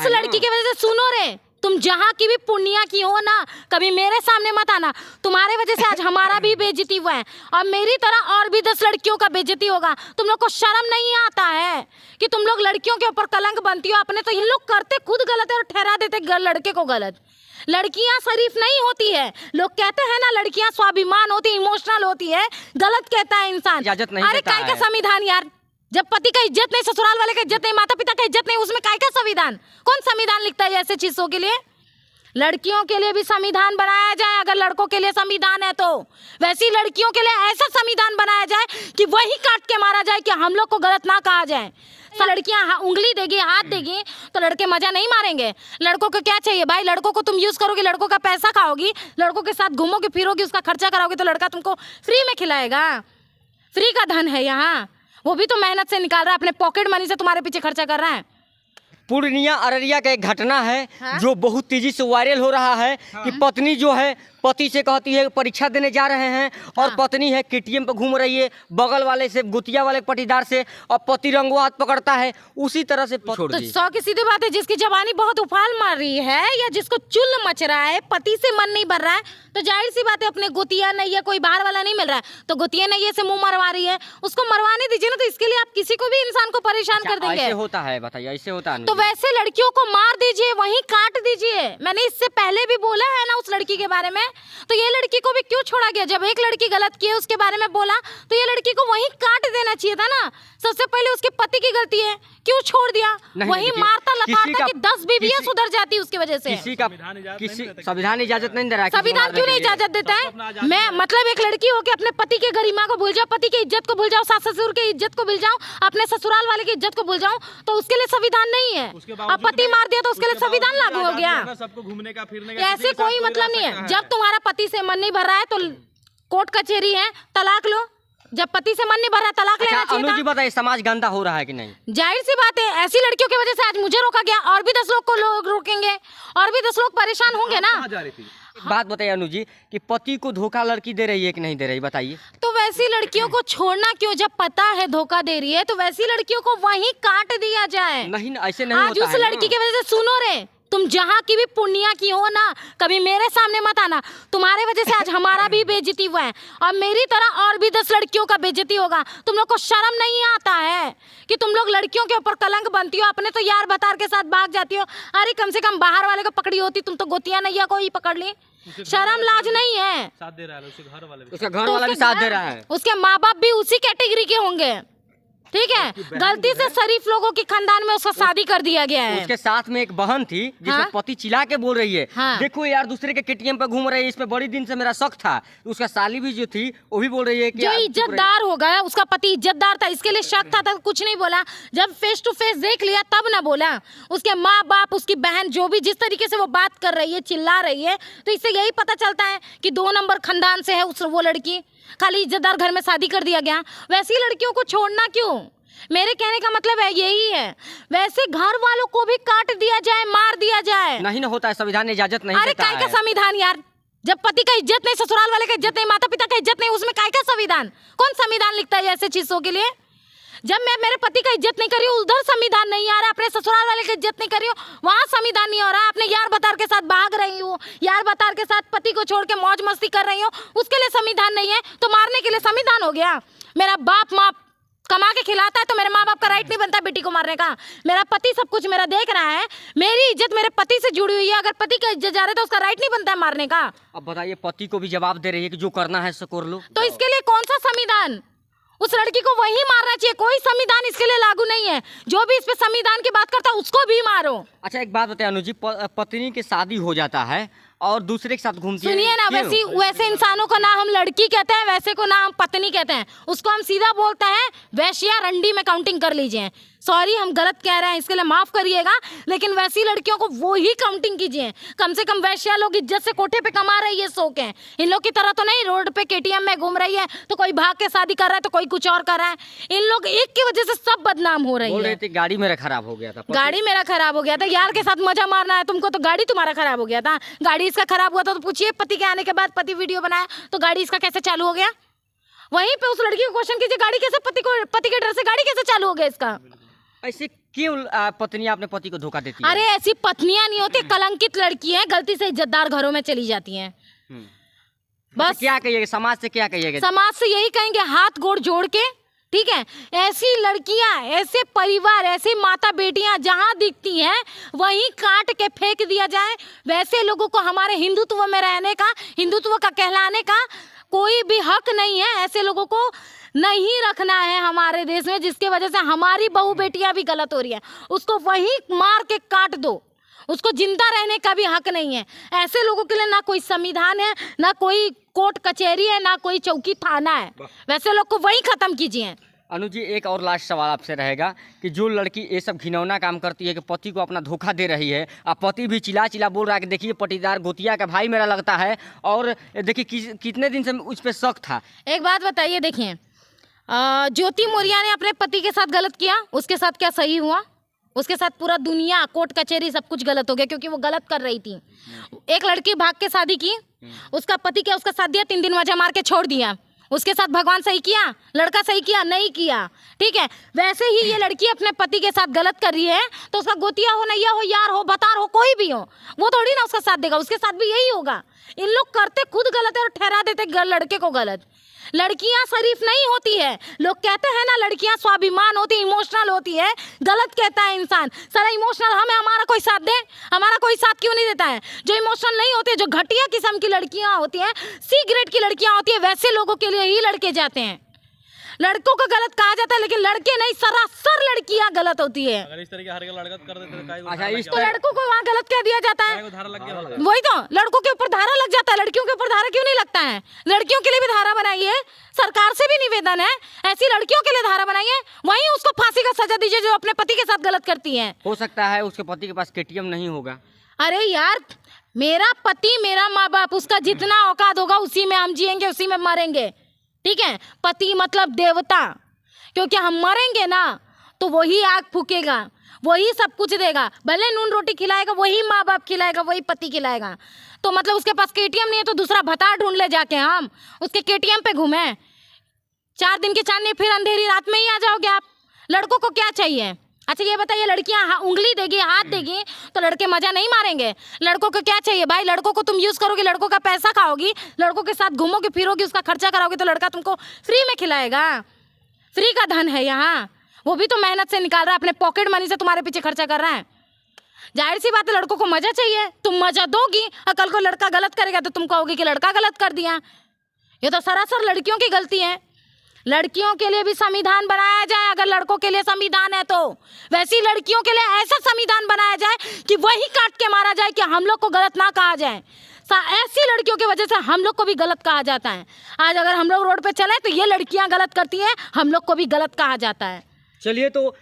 उस लड़की की वजह से सुनो रे, तुम जहाँ की भी पुण्या की हो ना, कभी मेरे सामने मत आना। तुम्हारे वजह से आज हमारा भी बेइज्जती हुआ है और मेरी तरह और भी 10 लड़कियों का बेइज्जती होगा। तुम लोग को शर्म नहीं आता है कि तुम लोग लड़कियों के ऊपर कलंक बनती हो अपने? तो इन लोग करते खुद गलत है और ठहरा देते लड़के को गलत। लड़कियां शरीफ नहीं होती है। लोग कहते हैं ना लड़कियां स्वाभिमान होती, इमोशनल होती है, गलत कहता है इंसान। अरे काय का संविधान यार, जब पति का इज्जत नहीं, ससुराल वाले का इज्जत नहीं, माता पिता का इज्जत नहीं, उसमें काय का संविधान? कौन संविधान लिखता है ऐसे चीजों के लिए? लड़कियों के लिए भी संविधान बनाया जाए, अगर लड़कों के लिए संविधान है तो वैसी लड़कियों के लिए ऐसा संविधान बनाया जाए कि वही काट के मारा जाए कि हम लोग को गलत ना कहा जाए। लड़कियां उंगली देगी, हाथ देगी तो लड़के मजा नहीं मारेंगे। लड़कों को क्या चाहिए भाई? लड़कों को तुम यूज करोगे, लड़कों का पैसा खाओगी, लड़कों के साथ घूमोगे फिरोगी, उसका खर्चा कराओगे तो लड़का तुमको फ्री में खिलाएगा? फ्री का धन है यहाँ, वो भी तो मेहनत से निकाल रहा है, अपने पॉकेट मनी से तुम्हारे पीछे खर्चा कर रहा है। पूर्णिया अररिया का एक घटना है जो बहुत तेजी से वायरल हो रहा है कि पत्नी जो है पति से कहती है परीक्षा देने जा रहे हैं और पत्नी है केटीएम पे घूम रही है बगल वाले से, गुतिया वाले पटीदार से, और पति रंगो हाथ पकड़ता है, उसी तरह से छोड़ दी। 100 की सीधी बात है, जिसकी जवानी बहुत उफाल मार रही है या जिसको चुल मच रहा है, पति से मन नहीं भर रहा है, तो जाहिर सी बात है अपने गुतिया नहीं है, कोई बाहर वाला नहीं मिल रहा है तो गुतिया नहीं से मुंह मरवा रही है, उसको मरवाने दीजिए ना। तो इसके लिए आप किसी को भी इंसान को परेशान कर देंगे? ऐसे होता है, बताइए ऐसे होता है? तो वैसे लड़कियों को मार दीजिए, वहीं काट दीजिए। मैंने इससे पहले भी बोला है ना उस लड़की के बारे में, तो ये लड़की को भी क्यों छोड़ा गया? जब एक लड़की गलत की है उसके बारे में बोला तो ये लड़की को वहीं काट देना चाहिए था ना। सबसे पहले उसके पति की गलती है, क्यों छोड़ दिया? वहीं मारता लताड़ता कि 10 बीवियां सुधर जाती उसकी वजह से। किसी संविधान इजाजत नहीं दे रहा है। संविधान क्यों नहीं इजाजत देता है? मैं मतलब एक लड़की हो के अपने पति के गरिमा को भूल जाओ, पति की इज्जत को भूल जाओ, सास ससुर की इज्जत को भूल जाओ, अपने ससुराल वाले की इज्जत को भूल जाओ, तो उसके लिए संविधान नहीं है। अब पति मार दिया तो उसके लिए संविधान लागू हो गया? सबको घूमने का फिरने का ऐसे कोई मतलब नहीं है। जब तुम्हारा पति से मन नहीं भर रहा है तो कोर्ट कचहरी है, तलाक लो। जब पति से मन नहीं भर रहा तलाक लेना चाहिए। अनुजी बताइए, समाज गंदा हो रहा है कि नहीं? जाहिर सी बात है, ऐसी लड़कियों की वजह से आज मुझे रोका गया, और भी 10 लोग को लोग रोकेंगे, और भी 10 लोग परेशान होंगे ना। बात बताइए अनुजी कि पति को धोखा लड़की दे रही है कि नहीं दे रही, बताइए। तो वैसी लड़कियों को छोड़ना क्यों? जब पता है धोखा दे रही है तो वैसी लड़कियों को वहीं काट दिया जाए। नहीं, ऐसे नहीं आज उस लड़की की वजह से सुनो रे, तुम जहाँ की भी पुण्या की हो ना, कभी मेरे सामने मत आना। तुम्हारे वजह से आज हमारा भी बेइज्जती हुआ है और मेरी तरह और भी 10 लड़कियों का बेइज्जती होगा। तुम लोग को शर्म नहीं आता है कि तुम लोग लड़कियों के ऊपर कलंक बनती हो? अपने तो यार बतार के साथ भाग जाती हो। अरे कम से कम बाहर वाले को पकड़ी होती, तुम तो गोतिया नैया को ही पकड़ ली। शर्म लाज नहीं है। साथ दे रहा है उसके घर वाले भी, उसका घर वाला भी साथ दे रहा है, उसके माँ बाप भी उसी कैटेगरी के होंगे, ठीक है? गलती से शरीफ लोगों के खानदान में उसका शादी कर दिया गया है। उसके साथ में एक बहन थी जिसका पति चिल्ला के बोल रही है, देखो यार दूसरे के केटीएम पे घूम रही है, इसमें बड़ी दिन से मेरा शक था। उसका साली भी जो थी वो भी बोल रही है कि जो इज्जतदार होगा, उसका पति इज्जतदार था, इसके लिए शक था, कुछ नहीं बोला। जब फेस टू फेस देख लिया तब ना बोला। उसके माँ बाप, उसकी बहन, जो भी जिस तरीके से वो बात कर रही है, चिल्ला रही है, तो इससे यही पता चलता है कि 2 नंबर खानदान से है वो लड़की। खाली इज्जतदार घर में शादी कर दिया गया। वैसी लड़कियों को छोड़ना क्यों? मेरे कहने का मतलब है यही है। वैसे घर वालों को भी काट दिया जाए, मार दिया जाए। नहीं ना होता है, संविधान इजाजत नहीं देता है। अरे काय का संविधान यार? जब पति का इज्जत नहीं, ससुराल वाले का इज्जत नहीं, माता पिता का इज्जत नहीं, उसमें काय का संविधान? कौन संविधान लिखता है ऐसे चीजों के लिए? जब मैं मेरे पति का इज्जत नहीं कर रही हूँ उधर संविधान नहीं आ रहा, अपने ससुराल वाले का इज्जत नहीं कर रही हूँ वहाँ संविधान नहीं हो रहा, अपने यार बतार के साथ भाग रही हूँ, यार बतार के साथ पति को छोड़ के मौज मस्ती कर रही हूँ, उसके लिए संविधान नहीं है, तो मारने के लिए संविधान हो गया? मेरा बाप माँ कमा के खिलाता है तो मेरे माँ बाप का राइट नहीं बनता बेटी को मारने का? मेरा पति सब कुछ मेरा देख रहा है, मेरी इज्जत मेरे पति से जुड़ी हुई है। अगर पति का इज्जत जा रहा है तो उसका राइट नहीं बनता है मारने का। अब बताइए, पति को भी जवाब दे रही है कि जो करना है सो कर लो, तो इसके लिए कौन सा संविधान? उस लड़की को वही मारना चाहिए, कोई संविधान इसके लिए लागू नहीं है। जो भी इस पे संविधान की बात करता है उसको भी मारो। अच्छा एक बात बताइए अनुजी, पत्नी की शादी हो जाता है और दूसरे के साथ घूमती है, सुनिए ना, वैसे इंसानों को ना हम लड़की कहते हैं, वैसे को ना हम पत्नी कहते हैं, उसको हम सीधा बोलते हैं वैश्या रंडी में काउंटिंग कर लीजिए। सॉरी हम गलत कह रहे हैं, इसके लिए माफ करिएगा, लेकिन वैसी लड़कियों को वो ही काउंटिंग कीजिए। कम से कम वैश्या लोग इज्जत से कोठे पे कमा रही है, शौक है। इन लोग की तरह तो नहीं रोड पे केटीएम में घूम रही है, तो कोई भाग के शादी कर रहा है तो कोई कुछ और कर रहा है। इन लोग एक की वजह से सब बदनाम हो रही है। गाड़ी मेरा खराब हो गया था, गाड़ी मेरा खराब हो गया था, यार के साथ मजा मारना है तुमको तो गाड़ी तुम्हारा खराब हो गया था। गाड़ी इसका खराब हुआ था तो पूछिए, पति के आने के बाद पति वीडियो बनाया तो गाड़ी इसका कैसे चालू हो गया? वहीं पे उस लड़की को क्वेश्चन कीजिए, गाड़ी कैसे पति के डर से गाड़ी कैसे चालू हो गया इसका? ऐसे क्यों पत्नियां अपने पति को धोखा देती है? अरे ऐसी पत्नियां नहीं होती, कलंकित लड़की हैं, गलती से इज्जतदार घरों में चली जाती हैं। बस क्या कहिएगा, समाज से क्या कहिएगा? समाज से यही कहेंगे, हाथ गोड़ जोड़ के, ठीक है, ऐसी लड़कियां, ऐसे परिवार, ऐसी माता बेटियां जहां दिखती हैं वहीं काट के फेंक दिया जाए। वैसे लोगों को हमारे हिंदुत्व में रहने का, हिंदुत्व का कहलाने का कोई भी हक नहीं है। ऐसे लोगों को नहीं रखना है हमारे देश में, जिसके वजह से हमारी बहू बेटियां भी गलत हो रही है। उसको वहीं मार के काट दो, उसको जिंदा रहने का भी हक नहीं है। ऐसे लोगों के लिए ना कोई संविधान है, ना कोई कोर्ट कचहरी है, ना कोई चौकी थाना है। वैसे लोग को वहीं खत्म कीजिए। अनुज जी, एक और लास्ट सवाल आपसे रहेगा कि जो लड़की ये सब घिनौना काम करती है कि पति को अपना धोखा दे रही है, और पति भी चिल्ला चिल्ला बोल रहा है कि देखिए पटीदार गोतिया का भाई मेरा लगता है, और देखिए कितने दिन से उस पर शक था। एक बात बताइए, देखिए ज्योति मौर्य ने अपने पति के साथ गलत किया, उसके साथ क्या सही हुआ? उसके साथ पूरा दुनिया, कोर्ट कचहरी सब कुछ गलत हो गया, क्योंकि वो गलत कर रही थी। एक लड़की भाग के शादी की, उसका पति क्या उसका साथ दिया, 3 दिन वजह मार के छोड़ दिया। उसके साथ भगवान सही किया? लड़का सही किया? नहीं किया। ठीक है, वैसे ही ये लड़की अपने पति के साथ गलत कर रही है, तो उसका गोतिया हो, नैया हो, यार हो, बतार हो, कोई भी हो, वो थोड़ी ना उसका साथ देगा। उसके साथ भी यही होगा। इन लोग करते खुद गलत है और ठहरा देते लड़के को गलत। लड़कियां शरीफ नहीं होती है। लोग कहते हैं ना लड़कियां स्वाभिमान होती है, इमोशनल होती है। गलत कहता है इंसान। सारा इमोशनल हमें हमारा कोई साथ दे, हमारा कोई साथ क्यों नहीं देता है? जो इमोशनल नहीं होते, जो घटिया किस्म की लड़कियां होती हैं, सी ग्रेड की लड़कियां होती है, वैसे लोगों के लिए ही लड़के जाते हैं। लड़कों को गलत कहा जाता है, लेकिन लड़के नहीं, सरासर लड़कियां गलत होती है। अगर इस तरीके हर लड़का कर देते तो काहे को अच्छा, धारा इस लग तो गया? लड़कों को वहाँ गलत कह दिया जाता है। काहे को धारा लग गया होता? वही तो, लड़कों के ऊपर धारा लग जाता है, लड़कियों के ऊपर धारा क्यों नहीं लगता है? लड़कियों के लिए भी धारा बनाइए, सरकार से भी निवेदन है, ऐसी लड़कियों के लिए धारा बनाइए, वहीं उसको फांसी का सजा दीजिए जो अपने पति के साथ गलत करती है। हो सकता है उसके पति के पास KTM नहीं होगा। अरे यार, मेरा पति, मेरा माँ बाप, उसका जितना औकात होगा उसी में हम जिएंगे, उसी में मरेंगे। ठीक है, पति मतलब देवता, क्योंकि हम मरेंगे ना तो वही आग फूकेगा, वही सब कुछ देगा। भले नून रोटी खिलाएगा, वही माँ बाप खिलाएगा, वही पति खिलाएगा। तो मतलब उसके पास KTM नहीं है तो दूसरा भतार ढूंढ ले जाके हम उसके KTM पे घूमे। 4 दिन की चांदनी, फिर अंधेरी रात में ही आ जाओगे आप। लड़कों को क्या चाहिए? अच्छा ये बताइए, लड़कियां उंगली देगी, हाथ देगी तो लड़के मजा नहीं मारेंगे? लड़कों को क्या चाहिए भाई? लड़कों को तुम यूज करोगे, लड़कों का पैसा खाओगी, लड़कों के साथ घूमोगे फिरोगी, उसका खर्चा कराओगे, तो लड़का तुमको फ्री में खिलाएगा? फ्री का धन है यहाँ, वो भी तो मेहनत से निकाल रहा है, अपने पॉकेट मनी से तुम्हारे पीछे खर्चा कर रहा है। जाहिर सी बात है, लड़कों को मजा चाहिए, तुम मजा दोगी, और कल को लड़का गलत करेगा तो तुम कहोगे कि लड़का गलत कर दिया। ये तो सरासर लड़कियों की गलती है। लड़कियों के लिए भी संविधान बनाया जाए, अगर लड़कों के लिए संविधान है तो वैसी लड़कियों के लिए ऐसा संविधान बनाया जाए कि वही काट के मारा जाए, कि हम लोग को गलत ना कहा जाए। ऐसी लड़कियों की वजह से हम लोग को भी गलत कहा जाता है। आज अगर हम लोग रोड पे चले तो ये लड़कियां गलत करती हैं, हम लोग को भी गलत कहा जाता है। चलिए, तो